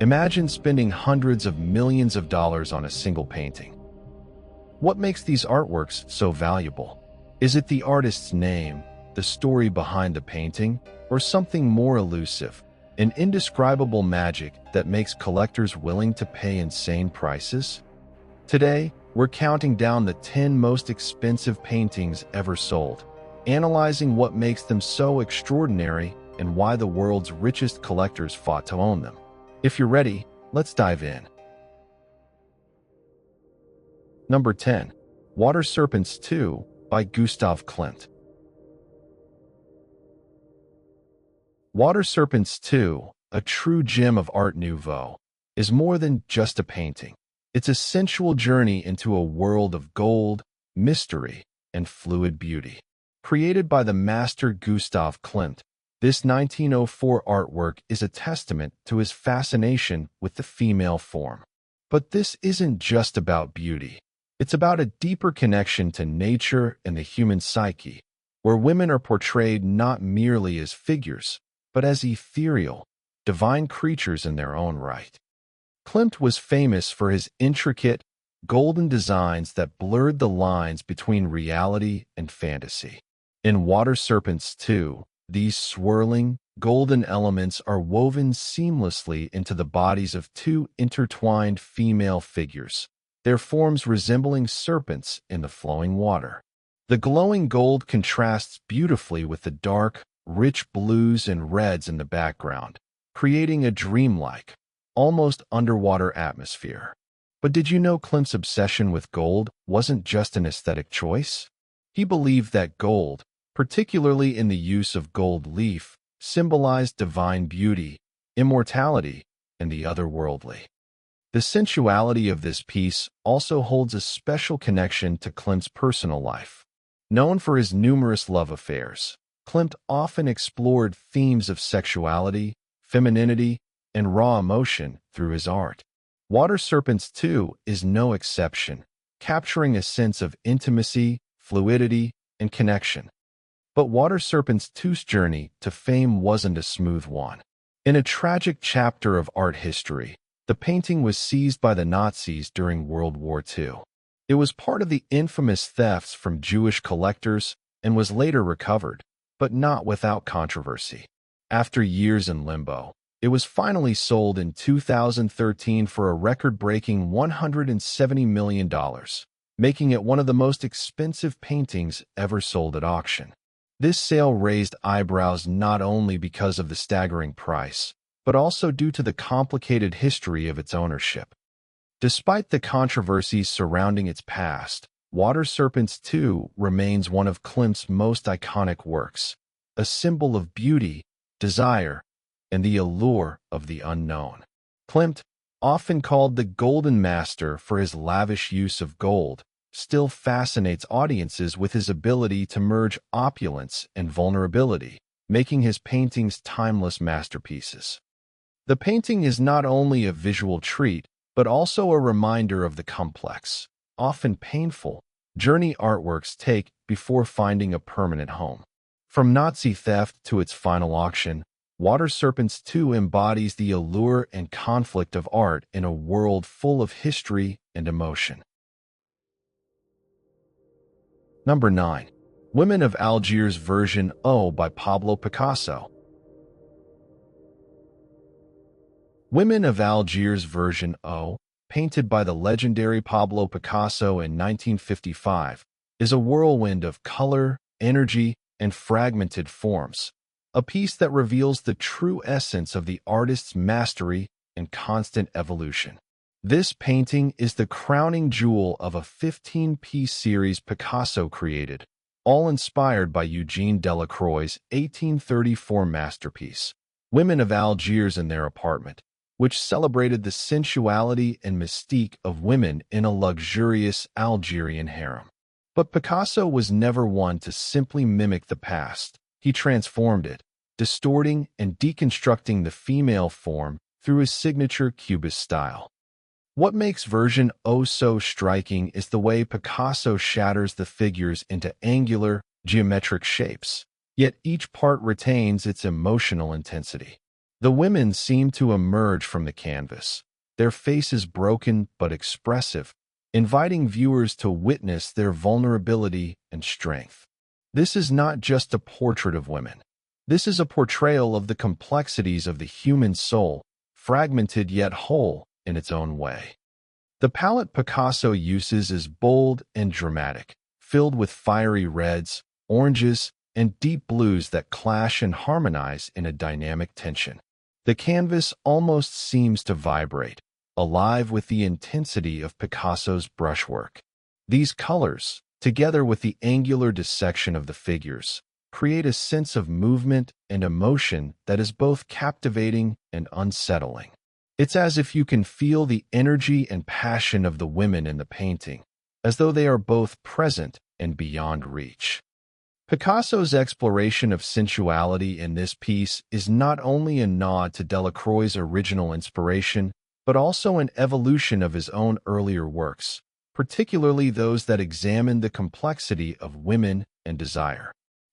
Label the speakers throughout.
Speaker 1: Imagine spending hundreds of millions of dollars on a single painting. What makes these artworks so valuable? Is it the artist's name, the story behind the painting, or something more elusive, an indescribable magic that makes collectors willing to pay insane prices? Today, we're counting down the 10 most expensive paintings ever sold, analyzing what makes them so extraordinary and why the world's richest collectors fought to own them. If you're ready, let's dive in. Number 10. Water Serpents 2 by Gustav Klimt. Water Serpents 2, a true gem of Art Nouveau, is more than just a painting. It's a sensual journey into a world of gold, mystery, and fluid beauty. Created by the master Gustav Klimt, this 1904 artwork is a testament to his fascination with the female form. But this isn't just about beauty. It's about a deeper connection to nature and the human psyche, where women are portrayed not merely as figures, but as ethereal, divine creatures in their own right. Klimt was famous for his intricate, golden designs that blurred the lines between reality and fantasy. In Water Serpents 2, these swirling, golden elements are woven seamlessly into the bodies of two intertwined female figures, their forms resembling serpents in the flowing water. The glowing gold contrasts beautifully with the dark, rich blues and reds in the background, creating a dreamlike, almost underwater atmosphere. But did you know Klimt's obsession with gold wasn't just an aesthetic choice? He believed that gold, particularly in the use of gold leaf, symbolized divine beauty, immortality, and the otherworldly. The sensuality of this piece also holds a special connection to Klimt's personal life. Known for his numerous love affairs, Klimt often explored themes of sexuality, femininity, and raw emotion through his art. Water Serpents 2 is no exception, capturing a sense of intimacy, fluidity, and connection. But Water Serpents 2's journey to fame wasn't a smooth one. In a tragic chapter of art history, the painting was seized by the Nazis during World War II. It was part of the infamous thefts from Jewish collectors and was later recovered, but not without controversy. After years in limbo, it was finally sold in 2013 for a record-breaking $170 million, making it one of the most expensive paintings ever sold at auction. This sale raised eyebrows not only because of the staggering price, but also due to the complicated history of its ownership. Despite the controversies surrounding its past, Water Serpents 2 remains one of Klimt's most iconic works, a symbol of beauty, desire, and the allure of the unknown. Klimt, often called the Golden Master for his lavish use of gold, still fascinates audiences with his ability to merge opulence and vulnerability, making his paintings timeless masterpieces. The painting is not only a visual treat, but also a reminder of the complex, often painful, journey artworks take before finding a permanent home. From Nazi theft to its final auction, Water Serpents 2 embodies the allure and conflict of art in a world full of history and emotion. Number 9. Women of Algiers Version O by Pablo Picasso. Women of Algiers Version O, painted by the legendary Pablo Picasso in 1955, is a whirlwind of color, energy, and fragmented forms, a piece that reveals the true essence of the artist's mastery and constant evolution. This painting is the crowning jewel of a 15-piece series Picasso created, all inspired by Eugene Delacroix's 1834 masterpiece, Women of Algiers in Their Apartment, which celebrated the sensuality and mystique of women in a luxurious Algerian harem. But Picasso was never one to simply mimic the past. He transformed it, distorting and deconstructing the female form through his signature Cubist style. What makes version O so striking is the way Picasso shatters the figures into angular, geometric shapes, yet each part retains its emotional intensity. The women seem to emerge from the canvas, their faces broken but expressive, inviting viewers to witness their vulnerability and strength. This is not just a portrait of women. This is a portrayal of the complexities of the human soul, fragmented yet whole in its own way. The palette Picasso uses is bold and dramatic, filled with fiery reds, oranges, and deep blues that clash and harmonize in a dynamic tension. The canvas almost seems to vibrate, alive with the intensity of Picasso's brushwork. These colors, together with the angular dissection of the figures, create a sense of movement and emotion that is both captivating and unsettling. It's as if you can feel the energy and passion of the women in the painting, as though they are both present and beyond reach. Picasso's exploration of sensuality in this piece is not only a nod to Delacroix's original inspiration, but also an evolution of his own earlier works, particularly those that examine the complexity of women and desire.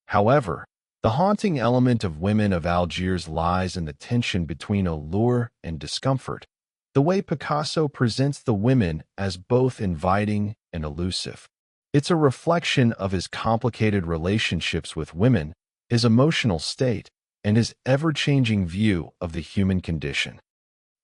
Speaker 1: However, the haunting element of Women of Algiers lies in the tension between allure and discomfort, the way Picasso presents the women as both inviting and elusive. It's a reflection of his complicated relationships with women, his emotional state, and his ever-changing view of the human condition.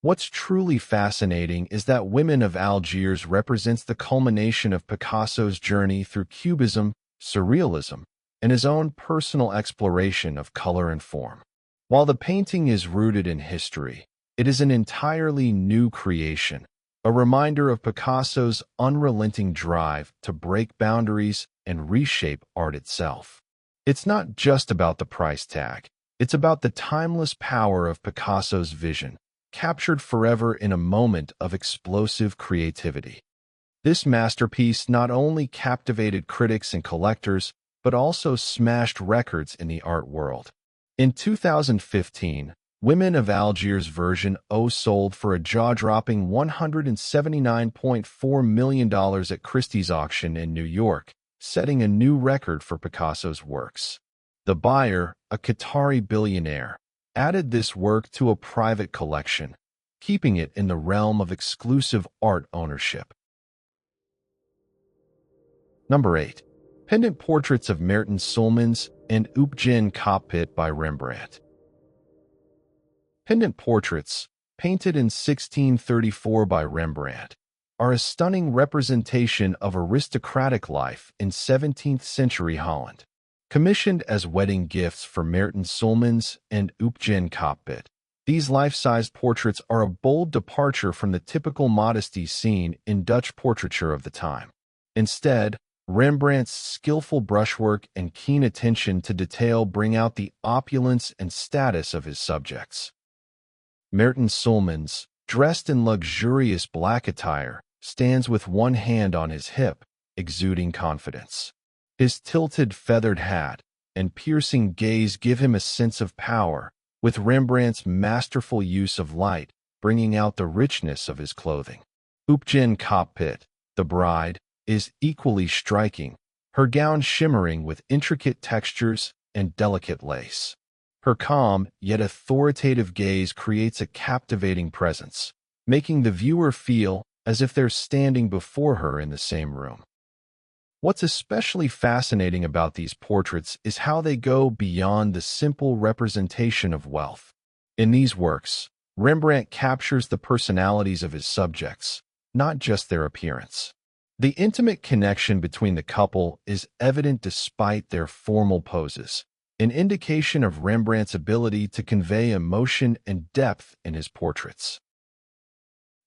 Speaker 1: What's truly fascinating is that Women of Algiers represents the culmination of Picasso's journey through Cubism, Surrealism, and his own personal exploration of color and form. While the painting is rooted in history, it is an entirely new creation, a reminder of Picasso's unrelenting drive to break boundaries and reshape art itself. It's not just about the price tag, it's about the timeless power of Picasso's vision, captured forever in a moment of explosive creativity. This masterpiece not only captivated critics and collectors, but also smashed records in the art world. In 2015, Women of Algiers version O sold for a jaw-dropping $179.4 million at Christie's auction in New York, setting a new record for Picasso's works. The buyer, a Qatari billionaire, added this work to a private collection, keeping it in the realm of exclusive art ownership. Number 8. Pendant Portraits of Maerten Soolmans and Oopjen Coppit by Rembrandt. Pendant portraits, painted in 1634 by Rembrandt, are a stunning representation of aristocratic life in 17th-century Holland. Commissioned as wedding gifts for Maerten Soolmans and Oopjen Coppit, these life-sized portraits are a bold departure from the typical modesty seen in Dutch portraiture of the time. Instead, Rembrandt's skillful brushwork and keen attention to detail bring out the opulence and status of his subjects. Maerten Soolmans, dressed in luxurious black attire, stands with one hand on his hip, exuding confidence. His tilted feathered hat and piercing gaze give him a sense of power, with Rembrandt's masterful use of light bringing out the richness of his clothing. Oopjen Coppit, the bride, is equally striking, her gown shimmering with intricate textures and delicate lace. Her calm, yet authoritative gaze creates a captivating presence, making the viewer feel as if they're standing before her in the same room. What's especially fascinating about these portraits is how they go beyond the simple representation of wealth. In these works, Rembrandt captures the personalities of his subjects, not just their appearance. The intimate connection between the couple is evident despite their formal poses, an indication of Rembrandt's ability to convey emotion and depth in his portraits.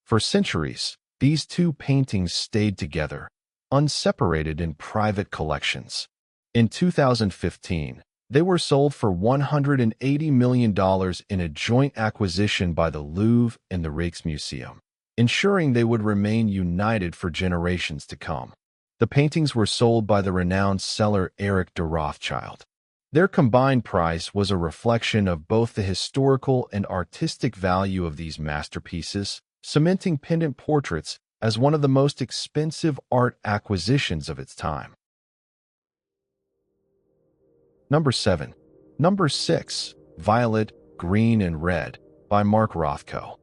Speaker 1: For centuries, these two paintings stayed together, unseparated in private collections. In 2015, they were sold for $180 million in a joint acquisition by the Louvre and the Rijksmuseum, ensuring they would remain united for generations to come. The paintings were sold by the renowned seller Eric de Rothschild. Their combined price was a reflection of both the historical and artistic value of these masterpieces, cementing pendant portraits as one of the most expensive art acquisitions of its time. Number 7. Number 6. Violet, Green, and Red by Mark Rothko.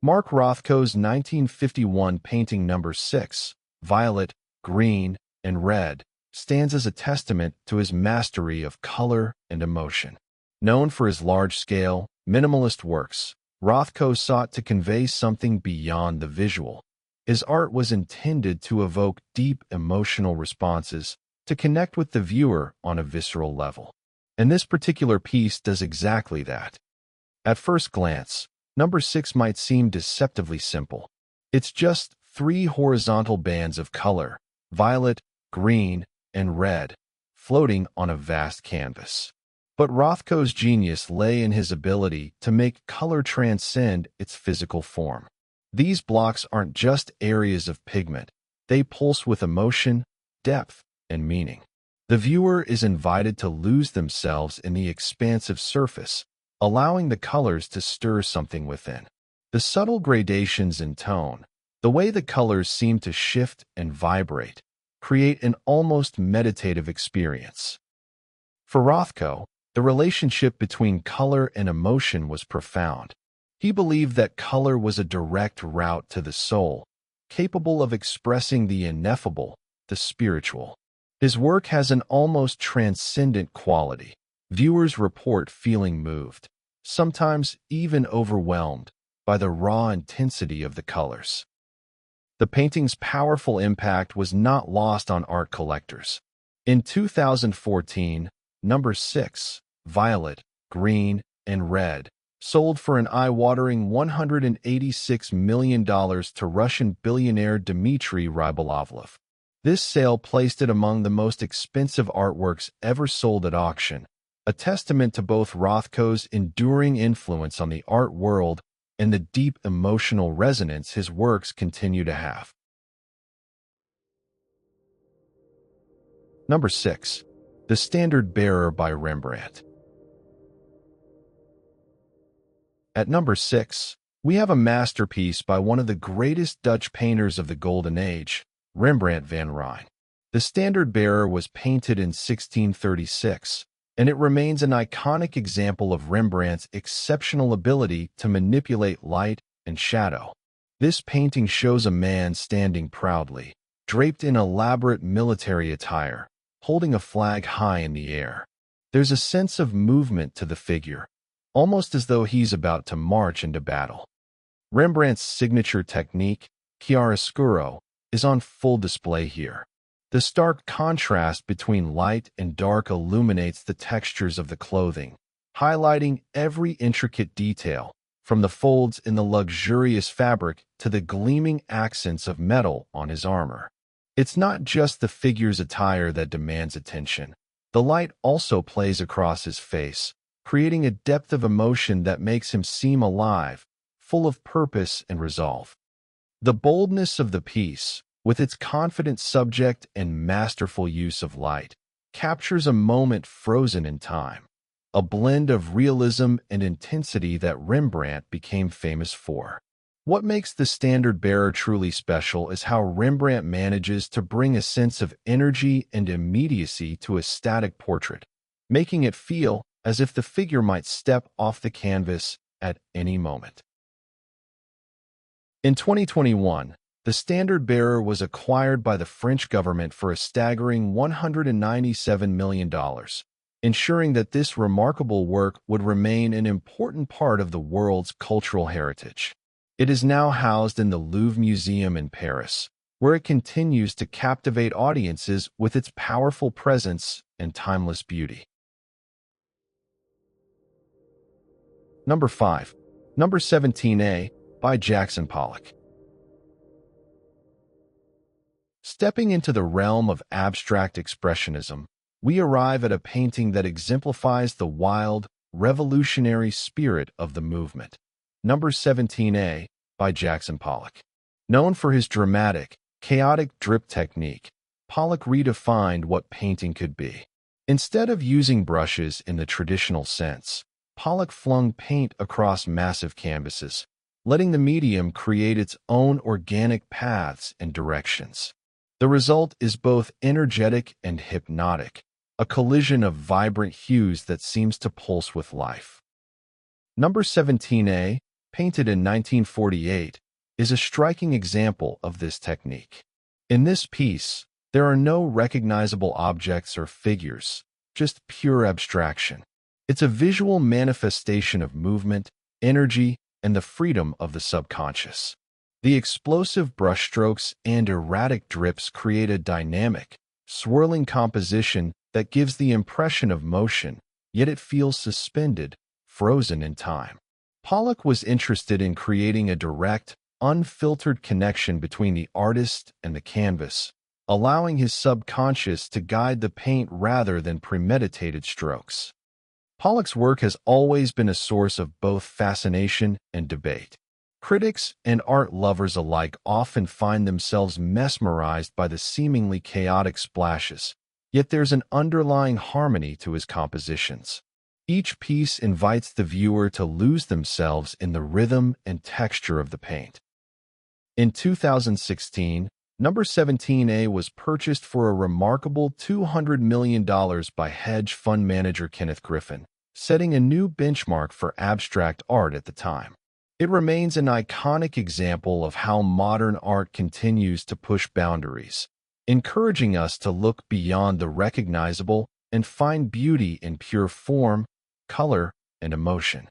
Speaker 1: Mark Rothko's 1951 painting number 6, Violet, Green, and Red, stands as a testament to his mastery of color and emotion. Known for his large-scale, minimalist works, Rothko sought to convey something beyond the visual. His art was intended to evoke deep emotional responses, to connect with the viewer on a visceral level. And this particular piece does exactly that. At first glance, number 6 might seem deceptively simple. It's just 3 horizontal bands of color, violet, green, and red, floating on a vast canvas. But Rothko's genius lay in his ability to make color transcend its physical form. These blocks aren't just areas of pigment. They pulse with emotion, depth, and meaning. The viewer is invited to lose themselves in the expansive surface, allowing the colors to stir something within. The subtle gradations in tone, the way the colors seem to shift and vibrate, create an almost meditative experience. For Rothko, the relationship between color and emotion was profound. He believed that color was a direct route to the soul, capable of expressing the ineffable, the spiritual. His work has an almost transcendent quality. Viewers report feeling moved, sometimes even overwhelmed, by the raw intensity of the colors. The painting's powerful impact was not lost on art collectors. In 2014, number 6, Violet, Green, and Red, sold for an eye-watering $186 million to Russian billionaire Dmitry Rybolovlev. This sale placed it among the most expensive artworks ever sold at auction, a testament to both Rothko's enduring influence on the art world and the deep emotional resonance his works continue to have. Number 6. The Standard Bearer by Rembrandt. At number 6, we have a masterpiece by one of the greatest Dutch painters of the Golden Age, Rembrandt van Rijn. The Standard Bearer was painted in 1636, and it remains an iconic example of Rembrandt's exceptional ability to manipulate light and shadow. This painting shows a man standing proudly, draped in elaborate military attire, holding a flag high in the air. There's a sense of movement to the figure, almost as though he's about to march into battle. Rembrandt's signature technique, chiaroscuro, is on full display here. The stark contrast between light and dark illuminates the textures of the clothing, highlighting every intricate detail, from the folds in the luxurious fabric to the gleaming accents of metal on his armor. It's not just the figure's attire that demands attention. The light also plays across his face, creating a depth of emotion that makes him seem alive, full of purpose and resolve. The boldness of the piece, with its confident subject and masterful use of light, captures a moment frozen in time, a blend of realism and intensity that Rembrandt became famous for. What makes The Standard Bearer truly special is how Rembrandt manages to bring a sense of energy and immediacy to a static portrait, making it feel as if the figure might step off the canvas at any moment. In 2021, The Standard Bearer was acquired by the French government for a staggering $197 million, ensuring that this remarkable work would remain an important part of the world's cultural heritage. It is now housed in the Louvre Museum in Paris, where it continues to captivate audiences with its powerful presence and timeless beauty. Number 5. Number 17A, by Jackson Pollock. Stepping into the realm of abstract expressionism, we arrive at a painting that exemplifies the wild, revolutionary spirit of the movement. Number 17A, by Jackson Pollock. Known for his dramatic, chaotic drip technique, Pollock redefined what painting could be. Instead of using brushes in the traditional sense, Pollock flung paint across massive canvases, letting the medium create its own organic paths and directions. The result is both energetic and hypnotic, a collision of vibrant hues that seems to pulse with life. Number 17A, painted in 1948, is a striking example of this technique. In this piece, there are no recognizable objects or figures, just pure abstraction. It's a visual manifestation of movement, energy, and the freedom of the subconscious. The explosive brushstrokes and erratic drips create a dynamic, swirling composition that gives the impression of motion, yet it feels suspended, frozen in time. Pollock was interested in creating a direct, unfiltered connection between the artist and the canvas, allowing his subconscious to guide the paint rather than premeditated strokes. Pollock's work has always been a source of both fascination and debate. Critics and art lovers alike often find themselves mesmerized by the seemingly chaotic splashes, yet there's an underlying harmony to his compositions. Each piece invites the viewer to lose themselves in the rhythm and texture of the paint. In 2016, number 17A was purchased for a remarkable $200 million by hedge fund manager Kenneth Griffin, setting a new benchmark for abstract art at the time. It remains an iconic example of how modern art continues to push boundaries, encouraging us to look beyond the recognizable and find beauty in pure form, color, and emotion.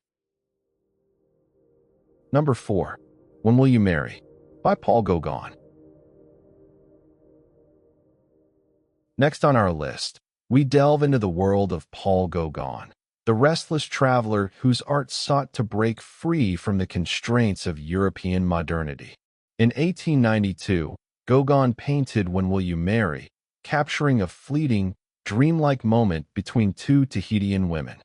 Speaker 1: Number 4. When Will You Marry? By Paul Gauguin. Next on our list, we delve into the world of Paul Gauguin, the restless traveler whose art sought to break free from the constraints of European modernity. In 1892, Gauguin painted When Will You Marry, capturing a fleeting, dreamlike moment between two Tahitian women.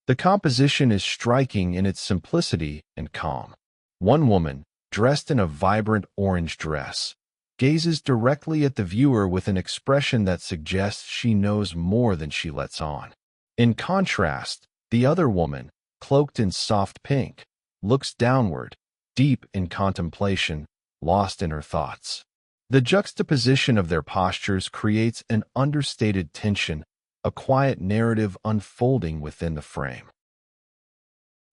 Speaker 1: The composition is striking in its simplicity and calm. One woman, dressed in a vibrant orange dress, gazes directly at the viewer with an expression that suggests she knows more than she lets on. In contrast, the other woman, cloaked in soft pink, looks downward, deep in contemplation, lost in her thoughts. The juxtaposition of their postures creates an understated tension, a quiet narrative unfolding within the frame.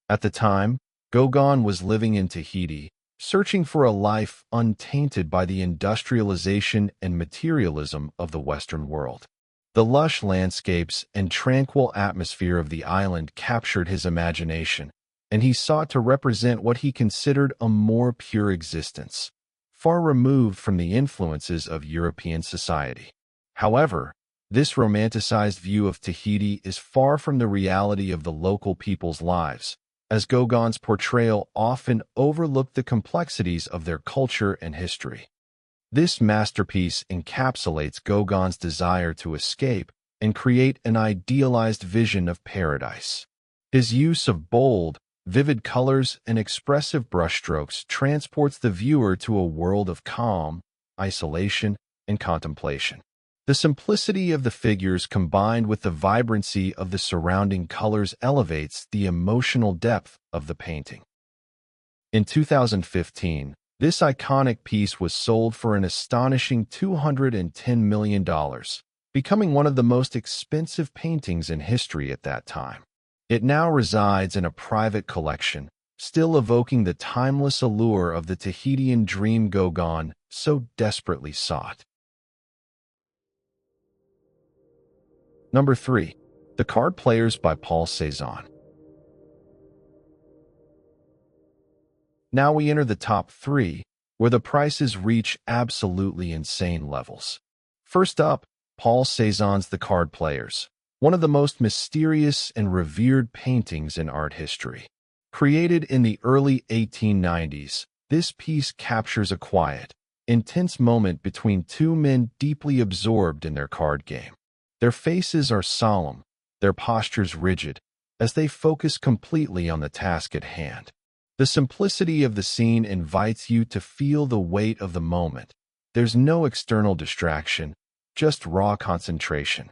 Speaker 1: At the time, Gauguin was living in Tahiti, searching for a life untainted by the industrialization and materialism of the Western world. The lush landscapes and tranquil atmosphere of the island captured his imagination, and he sought to represent what he considered a more pure existence, far removed from the influences of European society. However, this romanticized view of Tahiti is far from the reality of the local people's lives, as Gauguin's portrayal often overlooked the complexities of their culture and history. This masterpiece encapsulates Gauguin's desire to escape and create an idealized vision of paradise. His use of bold, vivid colors and expressive brushstrokes transports the viewer to a world of calm, isolation, and contemplation. The simplicity of the figures combined with the vibrancy of the surrounding colors elevates the emotional depth of the painting. In 2015, this iconic piece was sold for an astonishing $210 million, becoming one of the most expensive paintings in history at that time. It now resides in a private collection, still evoking the timeless allure of the Tahitian dream Gauguin so desperately sought. Number 3. The Card Players by Paul Cezanne. Now we enter the top 3, where the prices reach absolutely insane levels. First up, Paul Cezanne's The Card Players, one of the most mysterious and revered paintings in art history. Created in the early 1890s, this piece captures a quiet, intense moment between two men deeply absorbed in their card game. Their faces are solemn, their postures rigid, as they focus completely on the task at hand. The simplicity of the scene invites you to feel the weight of the moment. There's no external distraction, just raw concentration.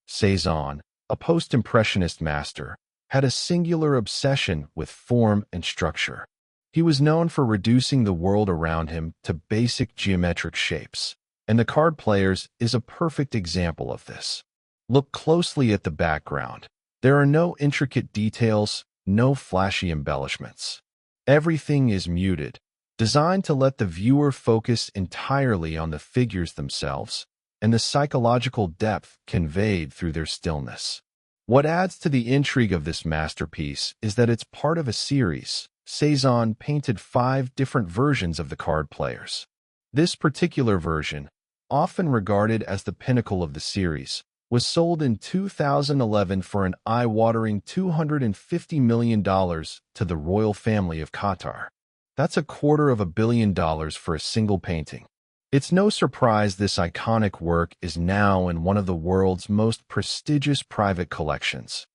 Speaker 1: Cézanne, a post-impressionist master, had a singular obsession with form and structure. He was known for reducing the world around him to basic geometric shapes, and The Card Players is a perfect example of this. Look closely at the background. There are no intricate details, no flashy embellishments. Everything is muted, designed to let the viewer focus entirely on the figures themselves and the psychological depth conveyed through their stillness. What adds to the intrigue of this masterpiece is that it's part of a series. Cézanne painted 5 different versions of the card players. This particular version, often regarded as the pinnacle of the series, was sold in 2011 for an eye-watering $250 million to the royal family of Qatar. That's $250 million for a single painting. It's no surprise this iconic work is now in one of the world's most prestigious private collections.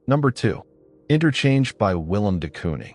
Speaker 1: Number 2. Interchange by Willem de Kooning.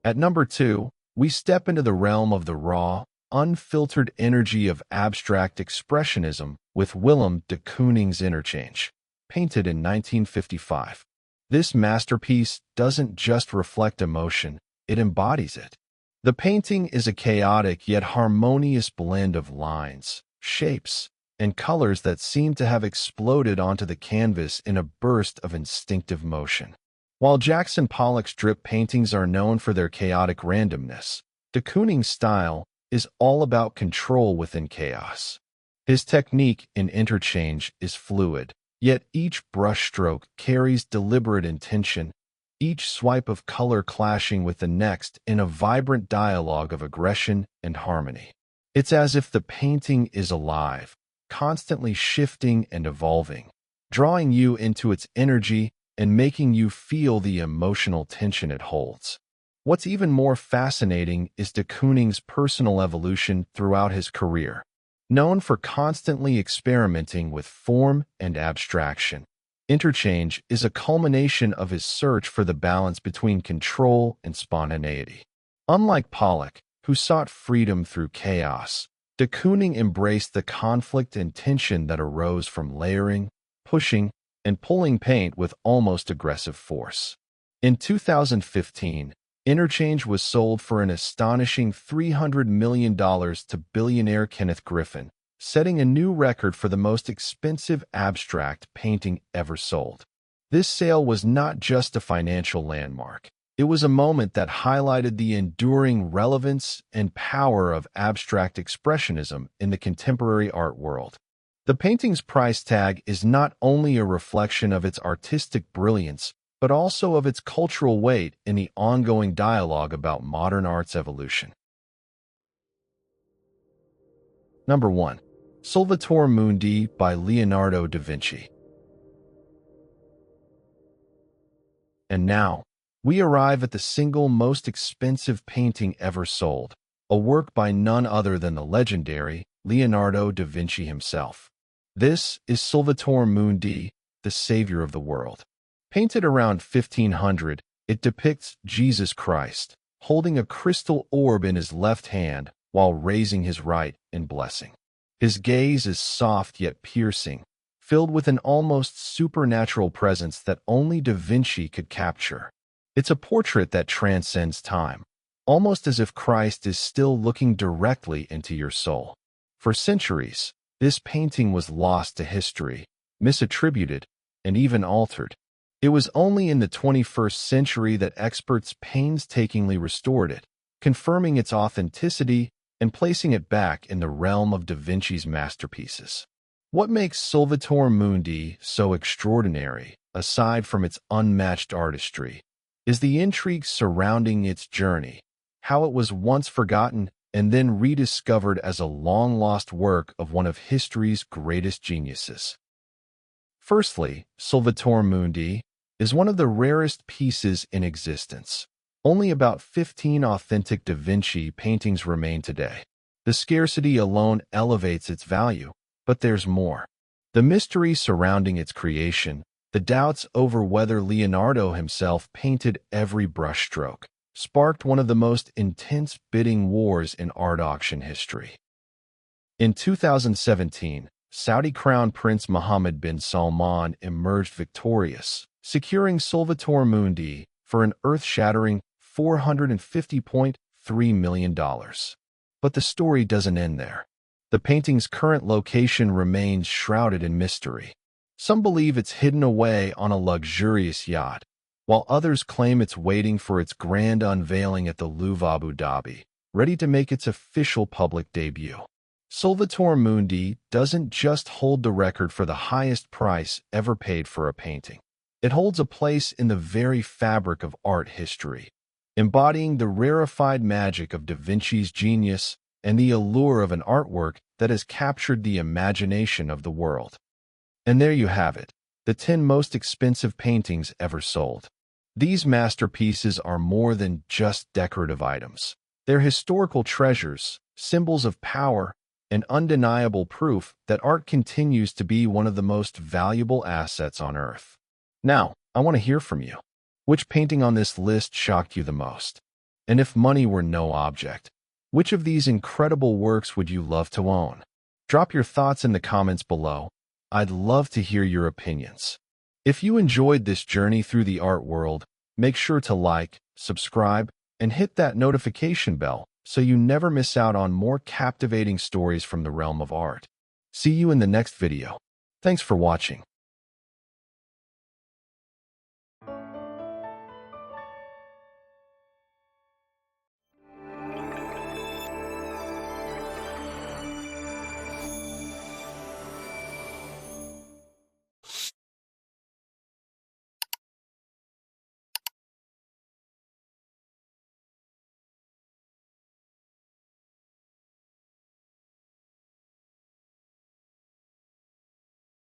Speaker 1: At number 2, we step into the realm of the raw, unfiltered energy of abstract expressionism with Willem de Kooning's Interchange, painted in 1955. This masterpiece doesn't just reflect emotion, it embodies it. The painting is a chaotic yet harmonious blend of lines, shapes, and colors that seem to have exploded onto the canvas in a burst of instinctive motion. While Jackson Pollock's drip paintings are known for their chaotic randomness, de Kooning's style is all about control within chaos. His technique in Interchange is fluid, yet each brushstroke carries deliberate intention, each swipe of color clashing with the next in a vibrant dialogue of aggression and harmony. It's as if the painting is alive, constantly shifting and evolving, drawing you into its energy and making you feel the emotional tension it holds. What's even more fascinating is de Kooning's personal evolution throughout his career. Known for constantly experimenting with form and abstraction, Interchange is a culmination of his search for the balance between control and spontaneity. Unlike Pollock, who sought freedom through chaos, de Kooning embraced the conflict and tension that arose from layering, pushing, and pulling paint with almost aggressive force. In 2015, Interchange was sold for an astonishing $300 million to billionaire Kenneth Griffin, setting a new record for the most expensive abstract painting ever sold. This sale was not just a financial landmark. It was a moment that highlighted the enduring relevance and power of abstract expressionism in the contemporary art world. The painting's price tag is not only a reflection of its artistic brilliance, but also of its cultural weight in the ongoing dialogue about modern art's evolution. Number 1. Salvator Mundi by Leonardo da Vinci. And now, we arrive at the single most expensive painting ever sold, a work by none other than the legendary Leonardo da Vinci himself. This is Salvator Mundi, the savior of the world. Painted around 1500, it depicts Jesus Christ, holding a crystal orb in his left hand while raising his right in blessing. His gaze is soft yet piercing, filled with an almost supernatural presence that only da Vinci could capture. It's a portrait that transcends time, almost as if Christ is still looking directly into your soul. For centuries, this painting was lost to history, misattributed, and even altered. It was only in the 21st century that experts painstakingly restored it, confirming its authenticity and placing it back in the realm of da Vinci's masterpieces. What makes Salvator Mundi so extraordinary, aside from its unmatched artistry, is the intrigue surrounding its journey, how it was once forgotten and then rediscovered as a long-lost work of one of history's greatest geniuses. Firstly, Salvator Mundi is one of the rarest pieces in existence. Only about 15 authentic da Vinci paintings remain today. The scarcity alone elevates its value, but there's more. The mystery surrounding its creation, the doubts over whether Leonardo himself painted every brushstroke, sparked one of the most intense bidding wars in art auction history. In 2017, Saudi Crown Prince Mohammed bin Salman emerged victorious, securing Salvator Mundi for an earth-shattering $450.3 million. But the story doesn't end there. The painting's current location remains shrouded in mystery. Some believe it's hidden away on a luxurious yacht, while others claim it's waiting for its grand unveiling at the Louvre Abu Dhabi, ready to make its official public debut. Salvator Mundi doesn't just hold the record for the highest price ever paid for a painting. It holds a place in the very fabric of art history, embodying the rarefied magic of Da Vinci's genius and the allure of an artwork that has captured the imagination of the world. And there you have it, the 10 most expensive paintings ever sold. These masterpieces are more than just decorative items. They're historical treasures, symbols of power, and undeniable proof that art continues to be one of the most valuable assets on Earth. Now, I want to hear from you. Which painting on this list shocked you the most? And if money were no object, which of these incredible works would you love to own? Drop your thoughts in the comments below. I'd love to hear your opinions. If you enjoyed this journey through the art world, make sure to like, subscribe, and hit that notification bell so you never miss out on more captivating stories from the realm of art. See you in the next video. Thanks for watching.